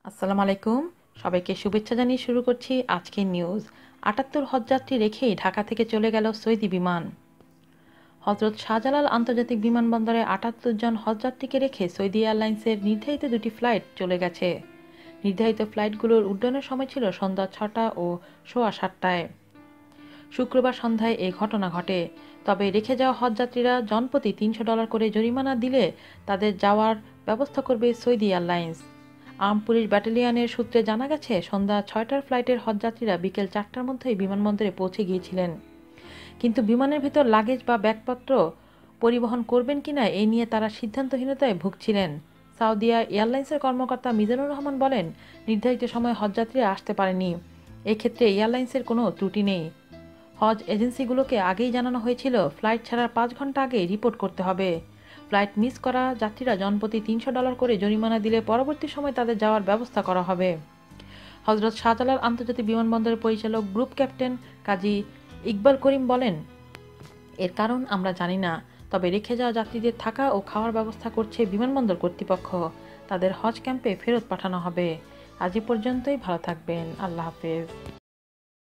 আসসালামু আলাইকুম। সবাইকে শুভেচ্ছা জানিয়ে শুরু করছি আজকের নিউজ। ৭৮ হজযাত্রী রেখেই ঢাকা থেকে চলে গেল সৌদি বিমান। হজরত শাহজালাল আন্তর্জাতিক বিমানবন্দরে ৭৮ জন হজযাত্রীকে রেখে সৌদি এয়ারলাইন্সের নির্ধারিত দুটি ফ্লাইট চলে গেছে। নির্ধারিত ফ্লাইটগুলোর উড্ডয়নের সময় ছিল সন্ধ্যা ৬টা ও সোয়া ৭টায়। শুক্রবার সন্ধ্যায় এই ঘটনা ঘটে। তবে রেখে যাওয়া হজযাত্রীরা জনপ্রতি $৩০০ করে জরিমানা দিলে তাদের যাওয়ার ব্যবস্থা করবে সৌদি এয়ারলাইন্স। আর্ম পুলিশ ব্যাটালিয়নের সূত্রে জানা গেছে, সন্ধ্যা ৬টার ফ্লাইটের হজযাত্রীরা বিকেল ৪টার মধ্যেই বিমানবন্দরে পৌঁছে গিয়েছিলেন। কিন্তু বিমানের ভিতর লাগেজ বা ব্যাগপত্র পরিবহন করবেন কিনা এই নিয়ে তারা সিদ্ধান্তহীনতায় ভুগছিলেন। সৌদি এয়ারলাইন্সের কর্মকর্তা মিজানুর রহমান বলেন, নির্ধারিত সময়ে হজযাত্রীরা আসতে পারেনি। এক্ষেত্রে এয়ারলাইন্সের কোনো ত্রুটি নেই। হজ এজেন্সিগুলোকে আগেই জানানো হয়েছিল ফ্লাইট ছাড়ার ৫ ঘন্টা আগে রিপোর্ট করতে হবে। ফ্লাইট মিস করা যাত্রীরা জনপ্রতি $৩০০ করে জরিমানা দিলে পরবর্তী সময় তাদের যাওয়ার ব্যবস্থা করা হবে। হজরত শাহজালাল আন্তর্জাতিক বিমানবন্দরের পরিচালক গ্রুপ ক্যাপ্টেন কাজী ইকবাল করিম বলেন, এর কারণ আমরা জানি না, তবে রেখে যাওয়া যাত্রীদের থাকা ও খাওয়ার ব্যবস্থা করছে বিমানবন্দর কর্তৃপক্ষ। তাদের হজ ক্যাম্পে ফেরত পাঠানো হবে। আজ এ পর্যন্তই। ভালো থাকবেন। আল্লাহ হাফেজ।